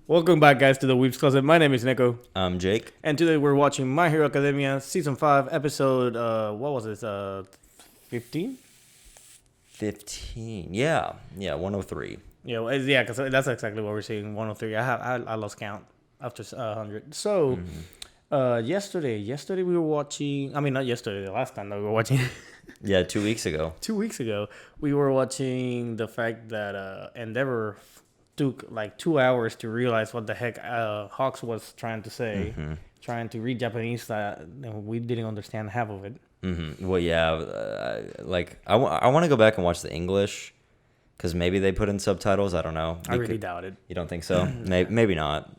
Welcome back, guys, to the Weeb's Closet. My name is Nekko, I'm Jake. and today we're watching My Hero Academia Season 5, Episode, what was it, 15? 15. Yeah, 103. Yeah, because that's exactly what we're seeing, 103. I lost count after 100. So, yesterday we were watching, I mean, not yesterday, the last time that we were watching, Yeah, 2 weeks ago. 2 weeks ago, we were watching the fact that Endeavor took like 2 hours to realize what the heck Hawks was trying to say, trying to read Japanese that we didn't understand half of it. Well, yeah, I want to go back and watch the English because maybe they put in subtitles. I don't know. I really doubt it. You don't think so? Maybe not.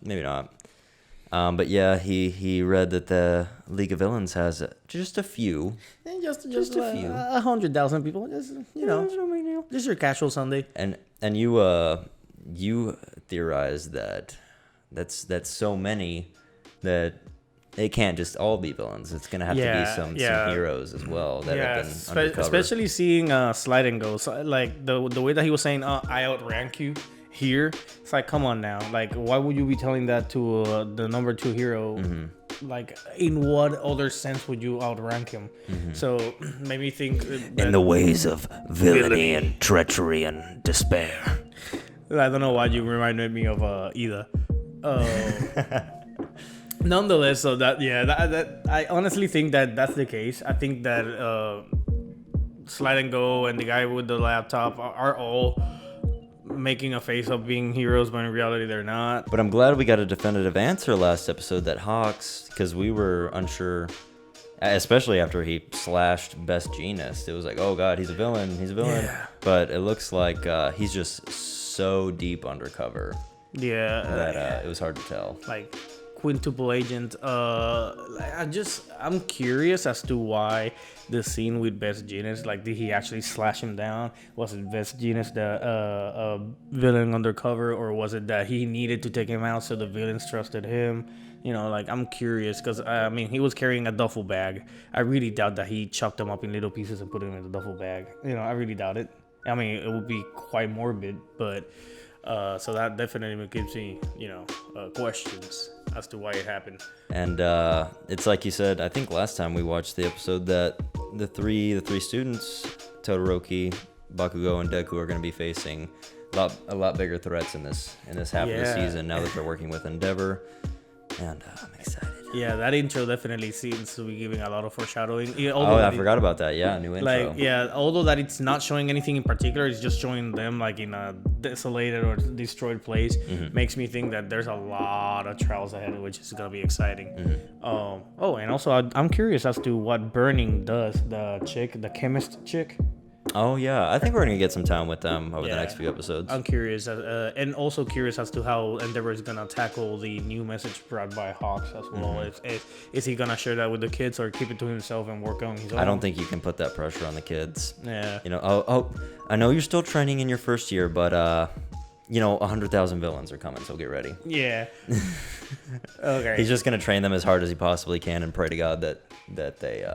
But yeah, he read that the League of Villains has just a few. And just a few. 100,000 people. Just, just your casual Sunday. And you theorized that's so many that it can't just all be villains. It's gonna have to be some heroes as well that have been undercover. Especially seeing Slide and Go. So, like the way that he was saying, I outrank you here. It's like, come on now. Like, why would you be telling that to the number 2 hero? Like, in what other sense would you outrank him? So made me think in the ways of villainy and treachery and despair. I don't know why you reminded me of Ida. Nonetheless, so that I honestly think that that's the case. I think that Slide and Go and the guy with the laptop are all making a face of being heroes, but in reality they're not. But I'm glad we got a definitive answer last episode that Hawks, because we were unsure, especially after he slashed Best Jeanist. It was like, oh god, he's a villain. Yeah. But it looks like he's just so deep undercover that it was hard to tell. Like quintuple agent. I'm curious as to why the scene with Best Jeanist, like, did he actually slash him down? Was it Best Jeanist the villain undercover, or was it that he needed to take him out so the villains trusted him? Like, I'm curious because I mean, he was carrying a duffel bag. I really doubt that he chopped them up in little pieces and put them in the duffel bag. I really doubt it. I mean, it would be quite morbid, but so that definitely gives me, questions as to why it happened. And it's like you said, I think last time we watched the episode that the three students, Todoroki, Bakugo, and Deku, are going to be facing a lot bigger threats in this half of the season now that they're working with Endeavor. And I'm excited. Yeah, that intro definitely seems to be giving a lot of foreshadowing. I forgot about that. Yeah, new intro. Like, although that it's not showing anything in particular, it's just showing them like in a desolated or destroyed place. Makes me think that there's a lot of trials ahead, which is gonna be exciting. And also I'm curious as to what Burning does. The chemist chick. Oh yeah, I think we're gonna get some time with them over the next few episodes. I'm curious, and also curious as to how Endeavor is gonna tackle the new message brought by Hawks as well. Is he gonna share that with the kids or keep it to himself and work on his own? I don't think you can put that pressure on the kids. Yeah. I know you're still training in your first year, but 100,000 villains are coming, so get ready. Yeah. Okay. He's just gonna train them as hard as he possibly can and pray to God that they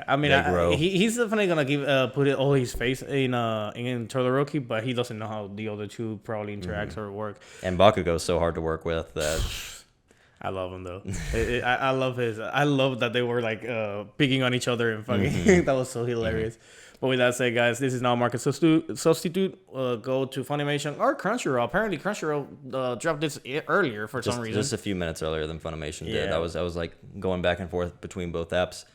I mean, they grow. He's definitely gonna put all his faith in Todoroki, but he doesn't know how the other two probably interact or work. And Bakugo's so hard to work with that. I love him though. I love that they were like picking on each other and fucking. That was so hilarious. But with that said, guys, this is now Market Substitute. Go to Funimation or Crunchyroll. Apparently, Crunchyroll dropped this earlier for some reason. Just a few minutes earlier than Funimation did. I was like going back and forth between both apps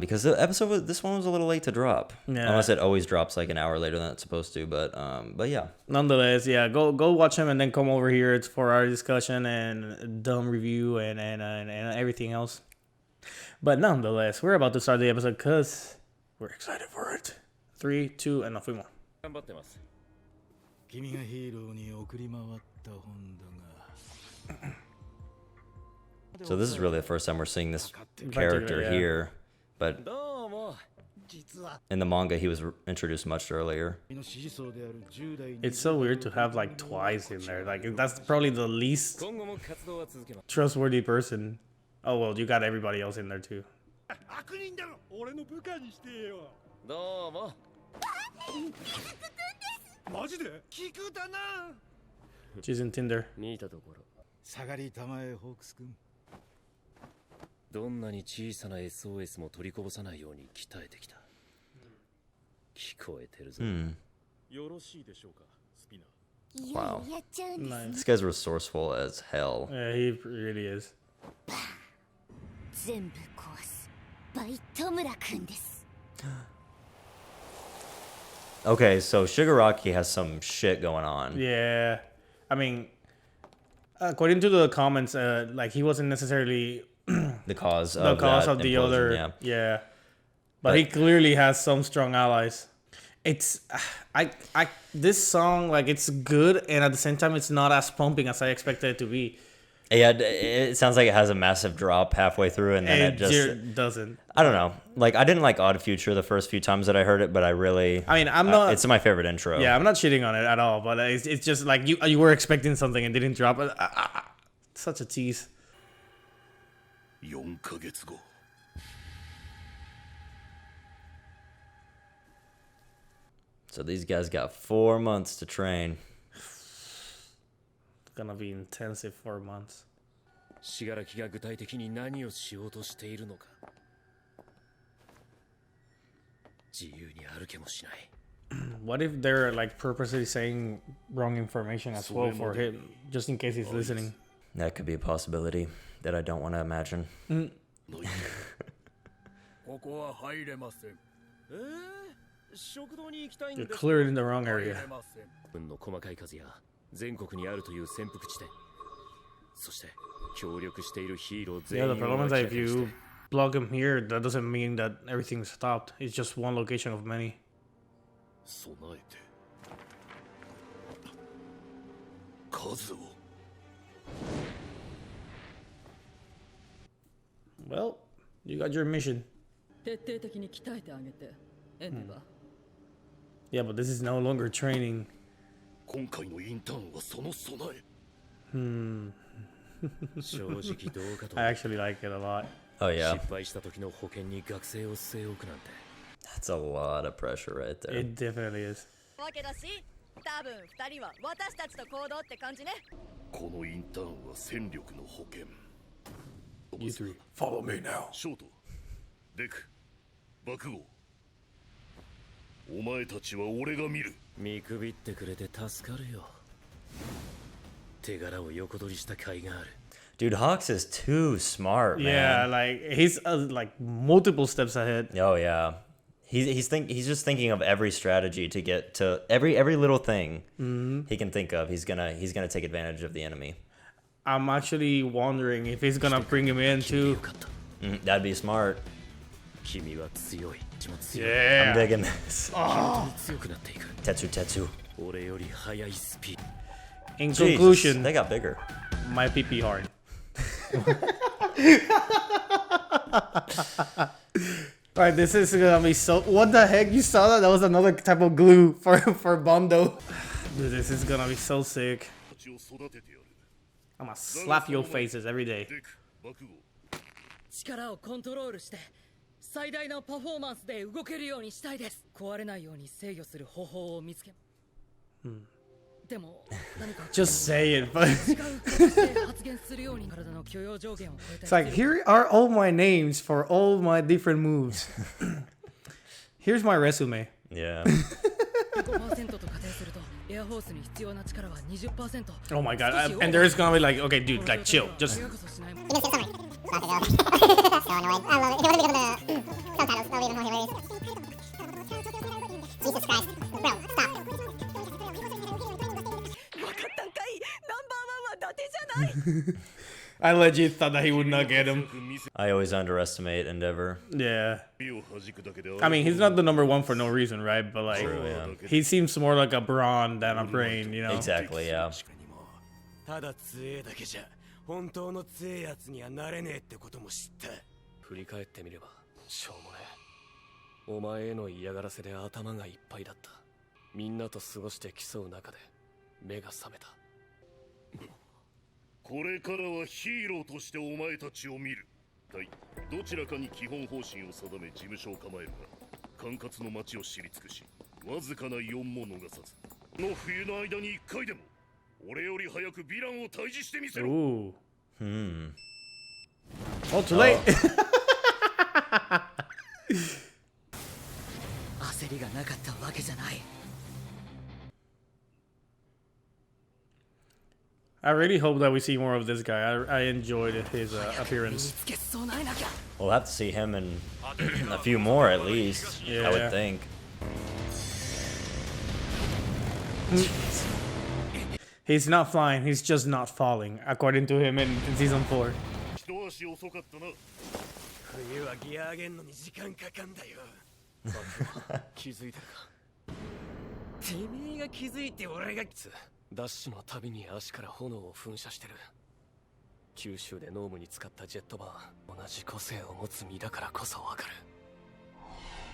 because this one was a little late to drop. Yeah. Unless it always drops like an hour later than it's supposed to. But yeah. Nonetheless, go watch them and then come over here. It's for our discussion and dumb review and everything else. But nonetheless, we're about to start the episode because we're excited for it. 3, 2, and 1. So this is really the first time we're seeing this character here, but in the manga he was introduced much earlier. It's so weird to have like twice in there. Like, that's probably the least trustworthy person. Oh well, you got everybody else in there too. She's in Tinder. 下がりたまえホークス君。どんなに小さな SOS も取りこぼさないように鍛えてきた。聞こえてるぞ。よろしいでしょうか、スピナー。 Wow. Nice. This guy's resourceful as hell. Yeah, he really is. 全部壊すバイト村くんです。 Okay, so Shigaraki has some shit going on. Yeah, I mean, according to the comments, like he wasn't necessarily The cause the of cause that of the implosion, other. yeah. But he clearly has some strong allies. It's this song, like, it's good, and at the same time it's not as pumping as I expected it to be. Yeah, it sounds like it has a massive drop halfway through, and then it just doesn't. I don't know. Like, I didn't like Odd Future the first few times that I heard it, but I mean, I'm not. It's my favorite intro. Yeah, I'm not shitting on it at all, but it's just like you were expecting something and didn't drop it. Such a tease. 4ヶ月後。 So these guys got 4 months to train. It's gonna be intensive 4 months. 信楽が具体的に何をしようとしているのか。自由に歩けもしない。 What if they're like purposely saying wrong information as well for him, just in case he's listening? That could be a possibility that I don't want to imagine. ここは入れません。食堂に行きたいんで You're す。 cleared in the wrong 入 area. れません。分の細かい数や全国にあるという潜伏地点。そして協力しているヒーロー Yeah, 全 the 員を problem is 明 that ら if かにして you block him here, that doesn't mean that everything's stopped. It's just one location of many. 備えて数を。 Well, you got your mission. 徹底的に鍛えてあげてエンディは Yeah, but this is no longer training. 今回のインターンはその備え。正直どうかと。 I actually like it a lot. Oh, yeah. 失敗した時の保険に学生を据え置くなんて。 That's a lot of pressure right there. It definitely is. わけだし多分2人は私たちと行動って感じね。このインターンは戦力の保険。 You three, follow me now. ショート、デク、爆豪。お前たちは俺が見る。見くびってくれて助かるよ。手柄を横取りした甲斐がある。 Dude, Hawks is too smart, Yeah, man. like he's like multiple steps ahead. Oh, yeah. He's just thinking of every strategy to get to every little thing he can think of. He's gonna take advantage of the enemy. I'm actually wondering if he's gonna bring him in too. That'd be smart. 君は強い。強い。 I'm Yeah. digging this. 強くなっていく。 Tetsu. 俺より速いスピード。 In Jesus, conclusion, they got bigger. my PP hard. Alright, this is gonna be so. What the heck? You saw that? That was another type of glue for Bondo. Dude, this is gonna be so sick. たちを育ててやる。 I'm gonna slap your faces every day. デク、爆豪。力をコントロールして最大のパフォーマンスで動けるようにしたいです。壊れないように制御する方法を見つけ。でも何か Just say it, but 違う形で発言するように体の許容上限を超えた it's like here are all my names for all my different moves. Here's my resume. Yeah. 5% と仮定するとエアフォースに必要な力は 20%。 Oh my god! And there's gonna be like, okay, dude, like chill. Just 親こそしないもん So annoying. I love it. It wasn't because of the subtitles. That would even more hilarious. Jesus Christ. Bro, stop. 分かったんかい。ナンバーワンは伊達じゃない。 I legit thought that he would not get him. I always underestimate Endeavor. Yeah. 指を弾くだけで I mean, he's not the number one for no reason, right? But like, True, yeah. he seems more like a brawn than a brain, you know? Exactly, yeah. ただ強えだけじゃ本当の強えやつにはなれねえってことも知った。振り返ってみればしょうもねえ。お前への嫌がらせで頭がいっぱいだった。みんなと過ごして競う中で目が覚めた。これからはヒーローとしてお前たちを見る。はい、どちらかに基本方針を定め事務所を構えるが、管轄の町を知り尽くし、わずかな4も逃さず、の冬の間に1回でも俺より早くヴィランを退治してみせろ。 Ooh. Oh, too late. 焦りがなかったわけじゃない。 I really hope that we see more of this guy. I enjoyed his 身に appearance. つけ備えなきゃ。 We'll have to see him in a few more at least. I Yeah. would think. He's not flying. He's just not falling, according to him in season 4. 一足遅かったな。冬はギア上げんのに時間かかんだよ。気づいてるか。てめえが気づいて俺が。ダッシュのたびに足から炎を噴射してる。九州でノームに使ったジェットバーン、同じ個性を持つ身だからこそわかる。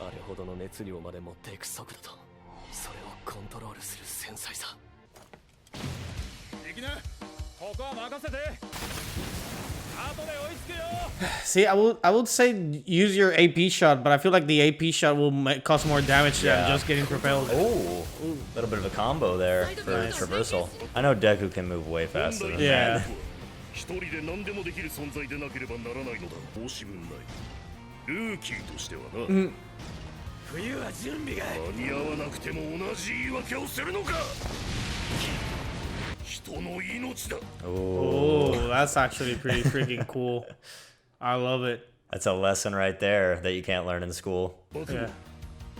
あれほどの熱量まで持っていく速度と、それをコントロールする繊細さ。行きな。ここは任せて。後で追いつくよ。 See, I would say use your AP shot, but I feel like the AP shot will cause more damage than Yeah. just getting propelled. Oh, a little bit of a combo there for traversal. I know Deku can move way faster than Yeah. that. 一人で何でもできる存在でなければならないのだ。申し分ない。ルーキーとしてはな。冬は準備が。間に合わなくても同じ言い訳をするのか。人の命だ。 Oh, that's actually pretty freaking cool. I love it. That's a lesson right there that you can't learn in school. バク Yeah.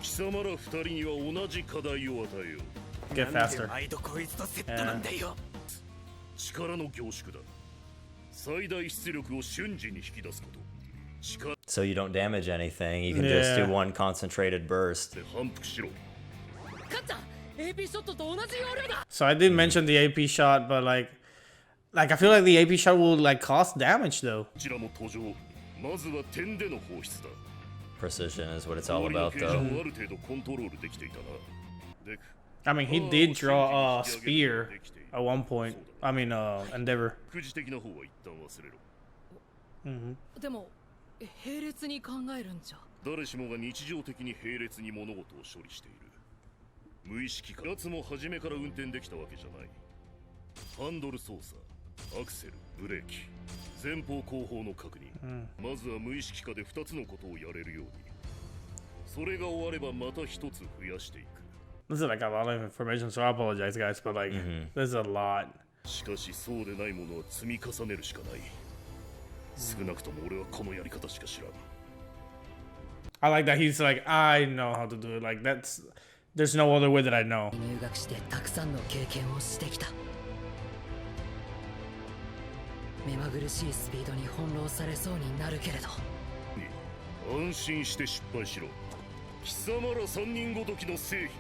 貴様ら二人には同じ課題を与えよう。 Get なんで faster. 毎度こいつとセットなんだよ。力の凝縮だ。最大出力を瞬時に引き出すこと。力 So you don't damage anything. You can just do Yeah. one concentrated burst. で反復しろ。カッちゃん AP ショットと同じ要領だ。 So I did mention the AP shot, but like I feel like the AP shot will like cause damage though. こちらも途上。まずは点での放出だ。 Precision is what it's all 氷の about, 形状 though. をある程度コントロールできていたな。デク。 I mean, he did draw a spear at one point. I mean, Endeavor. 副次的な方は一旦忘れろ。でも並列に考えるんじゃ。誰しもが日常的に並列に物事を処理している。無意識か。奴も初めから運転できたわけじゃない。ハンドル操作、アクセル、ブレーキ、前方後方の確認、まずは無意識化で2つのことをやれるように。それが終わればまた1つ増やしていく。 This is like a lot of information, so I apologize, guys, but like there's a lot. しかしそうでないものは積み重ねるしかない。少なくとも俺はこのやり方しか知らん。 I like that he's like, I know how to do it. Like there's no other way that I know. 入学してたくさんの経験をしてきた。目まぐるしいスピードに翻弄されそうになるけれど。安心して失敗しろ。貴様ら3人ごときの正義。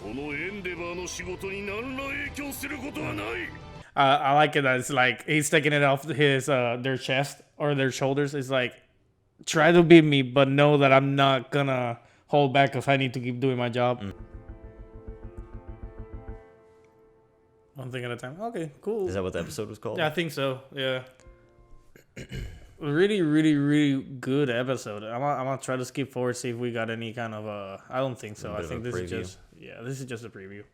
このエンデバーの仕事に何ら影響することはない。 I like it that it's like he's taking it off his their chest or their shoulders. It's like try to beat me, but know that I'm not gonna hold back if I need to keep doing my job. One thing at a time. Okay, cool. Is that what the episode was called? Yeah, I think so. Yeah. Really, really, really good episode. I'm gonna try to skip forward, see if we got any kind of I don't think so. I bit of think a this is preview. just this is just a preview.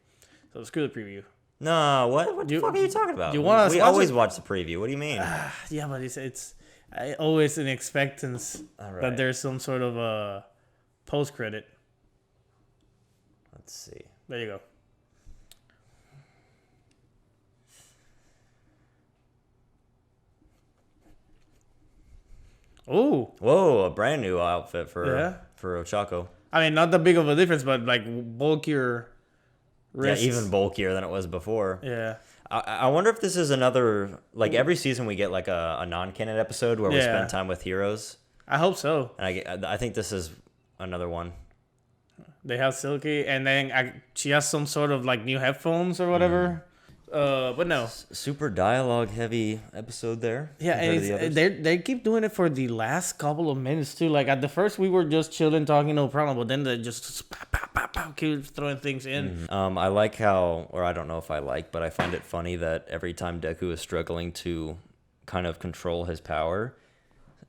So screw the preview. No, what the fuck are you talking about? you want us we watch always it? watch the preview. What do you mean? Yeah, but it's always an expectance Alright. that there's some sort of post credit. Let's see. There you go. Oh, Whoa, a brand new outfit Yeah. for Ochako. I mean, not that big of a difference, but like bulkier wrists. Yeah, even bulkier than it was before. Yeah. I wonder if this is another, like every season we get like a non-canon episode where we Yeah. spend time with heroes. I hope so. And I think this is another one. They have Silky, and then she has some sort of like new headphones or whatever. But no. Super dialogue heavy episode there. Yeah, compared to the and others. they keep doing it for the last couple of minutes too. Like at the first we were just chilling, talking, no problem. But then they just pow, pow, pow, pow, keep throwing things in. I like how, or I don't know if I like, but I find it funny that every time Deku is struggling to kind of control his power,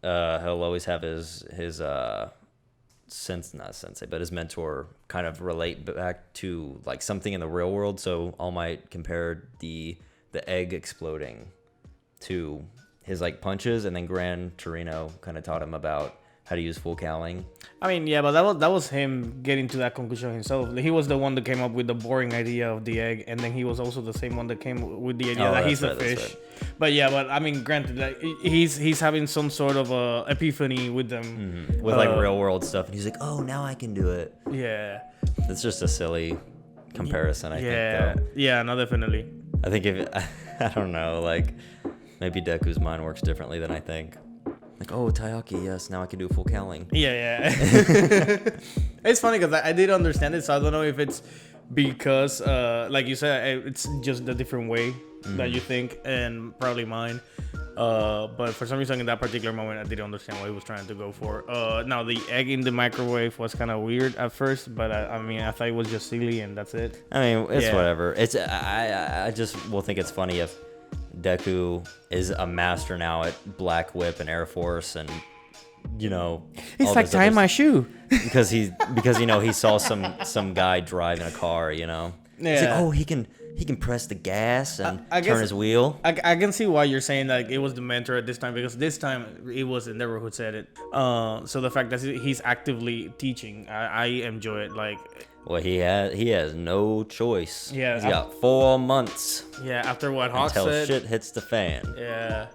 he'll always have his not sensei, but his mentor kind of relate back to like something in the real world. So All Might compared the egg exploding to his like punches, and then Gran Torino kind of taught him about how to use full cowling. I mean, yeah, but that was him getting to that conclusion himself. He was the one that came up with the boring idea of the egg, and then he was also the same one that came with the idea that he's a fish. Right. But yeah, but I mean, granted, like, he's having some sort of epiphany with them, with like real world stuff, and he's like, oh, now I can do it. Yeah, it's just a silly comparison. I think. Though. Yeah, no, definitely. I think I don't know, like maybe Deku's mind works differently than I think. Like, oh, Taiyaki, yes, now I can do full cowling. Yeah. It's funny because I did understand it, so I don't know if it's because, like you said, it's just a different way that you think, and probably mine. But for some reason, in that particular moment, I didn't understand what he was trying to go for. Now, the egg in the microwave was kind of weird at first, but I mean, I thought it was just silly, and that's it. I mean, it's whatever. It's I just will think it's funny if Deku is a master now at Black Whip and Air Force, and it's like tying my shoe because he saw some guy driving a car. He's like, oh, he can press the gas and turn his wheel. I can see why you're saying like it was the mentor at this time, because this time it was Endeavor who said it. So the fact that he's actively teaching, I enjoy it. Like, well, he has no choice. Yeah, he's got 4 months. Yeah, after what Hawk said, until shit hits hits the fan. Yeah.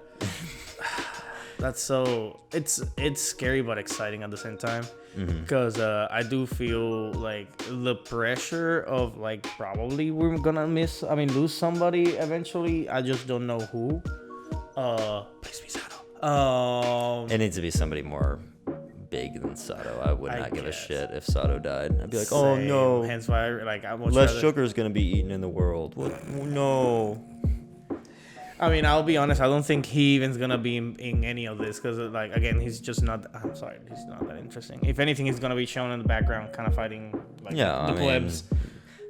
That's so it's scary but exciting at the same time, because I do feel like the pressure of like probably we're gonna lose somebody eventually. I just don't know who. Please be Sato. It needs to be somebody more big than Sato. I would not give a shit if Sato died. I'd be like, oh no, hence why less sugar is gonna be eaten in the world. What? No. I mean, I'll be honest, I don't think he even's gonna be in any of this, because like, again, he's just not, I'm sorry, he's not that interesting. If anything, he's gonna be shown in the background kind of fighting like the plebs.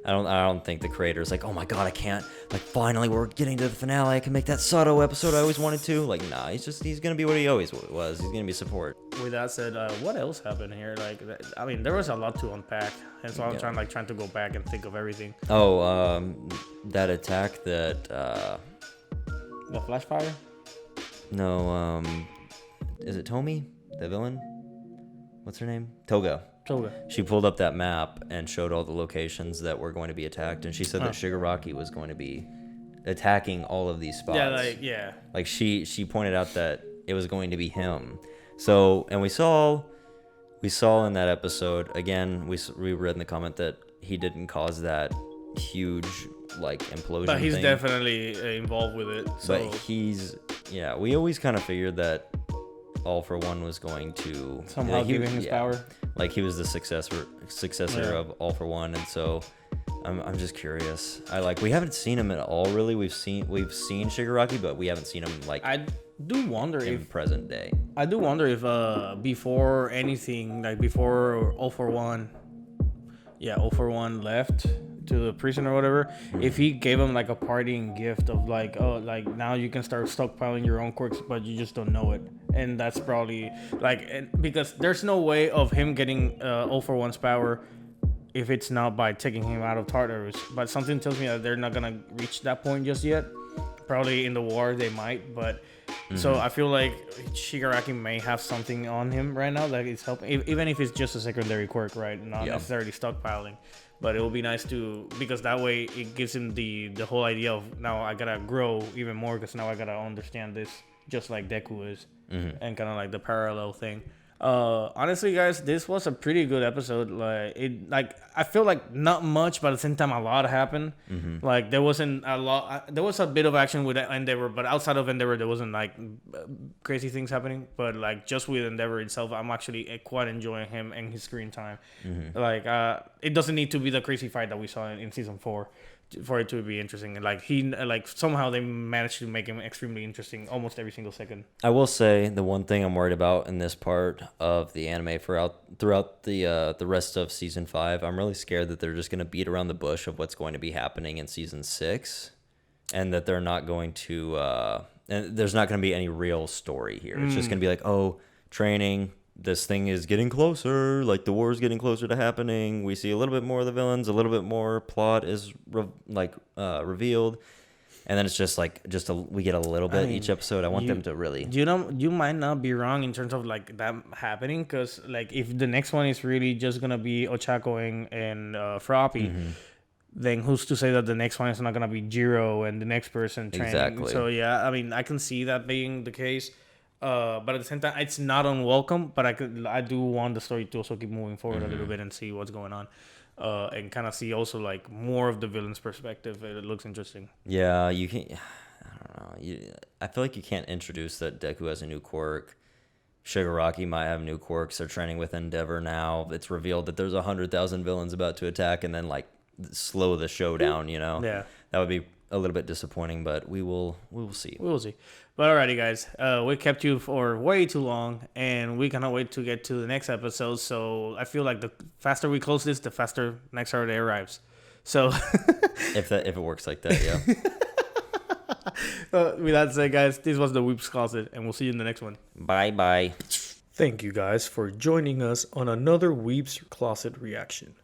I don't think the creator's like, oh my god, I can't, like, finally we're getting to the finale, I can make that Sato episode I always wanted to. Like, nah, he's gonna be what he always was. He's gonna be support. With that said, what else happened here? Like, I mean, there was a lot to unpack, and so I'm trying to go back and think of everything. Oh, that attack that the flash fire? No, is it Tomi, the villain? What's her name? Toga. She pulled up that map and showed all the locations that were going to be attacked, and she said that Shigaraki was going to be attacking all of these spots. Like she pointed out that it was going to be him. So, and we saw in that episode, again, we read in the comment that he didn't cause that huge like implosion, but he's thing. Definitely involved with it. So. But we always kind of figured that All for One was going to somehow give him his power. Like he was the successor of All for One, and so I'm just curious. We haven't seen him at all really. We've seen Shigaraki, but we haven't seen him like. I do wonder in present day. I do wonder if before anything, like before All for One left to the prison or whatever, if he gave him like a parting gift of like, oh, like now you can start stockpiling your own quirks, but you just don't know it. And that's probably like, because there's no way of him getting All for One's power if it's not by taking him out of Tartarus. But something tells me that they're not gonna reach that point just yet. Probably in the war they might, but so I feel like Shigaraki may have something on him right now that is helping, even if it's just a secondary quirk, right? Not necessarily stockpiling. But it will be nice because that way it gives him the whole idea of, now I gotta grow even more, because now I gotta understand this just like Deku is, and kind of like the parallel thing. Honestly, guys, this was a pretty good episode. I feel like not much, but at the same time a lot happened. Like there wasn't a lot. There was a bit of action with Endeavor, but outside of Endeavor, there wasn't like crazy things happening. But like just with Endeavor itself, I'm actually quite enjoying him and his screen time. Like it doesn't need to be the crazy fight that we saw in season 4 for it to be interesting. And somehow they managed to make him extremely interesting almost every single second. I will say the one thing I'm worried about in this part of the anime throughout the rest of season 5, I'm really scared that they're just going to beat around the bush of what's going to be happening in season 6, and that they're not going to and there's not going to be any real story here. It's just going to be like, oh, training, this thing is getting closer, like the war is getting closer to happening. We see a little bit more of the villains, a little bit more plot is revealed. And then it's just we get a little bit each episode. I want them to really. You might not be wrong in terms of like that happening, because like if the next one is really just gonna be Ochako and Froppy, then who's to say that the next one is not gonna be Jiro and the next person training? Exactly. So yeah, I mean I can see that being the case, but at the same time it's not unwelcome. But I do want the story to also keep moving forward a little bit and see what's going on. And kind of see also like more of the villain's perspective. It looks interesting. Yeah, you can. I don't know. I feel like you can't introduce that Deku has a new quirk. Shigaraki might have new quirks. They're training with Endeavor now. It's revealed that there's 100,000 villains about to attack, and then like slow the show down. Yeah, that would be a little bit disappointing, but we will see. We will see. But alrighty, guys, we kept you for way too long, and we cannot wait to get to the next episode. So I feel like the faster we close this, the faster next Saturday arrives. So if it works like that, yeah. With that said, guys, this was the Weeps Closet, and we'll see you in the next one. Bye. Thank you guys for joining us on another Weeps Closet reaction.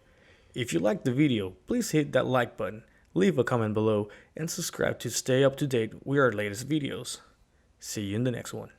If you liked the video, please hit that like button, leave a comment below, and subscribe to stay up to date with our latest videos. See you in the next one.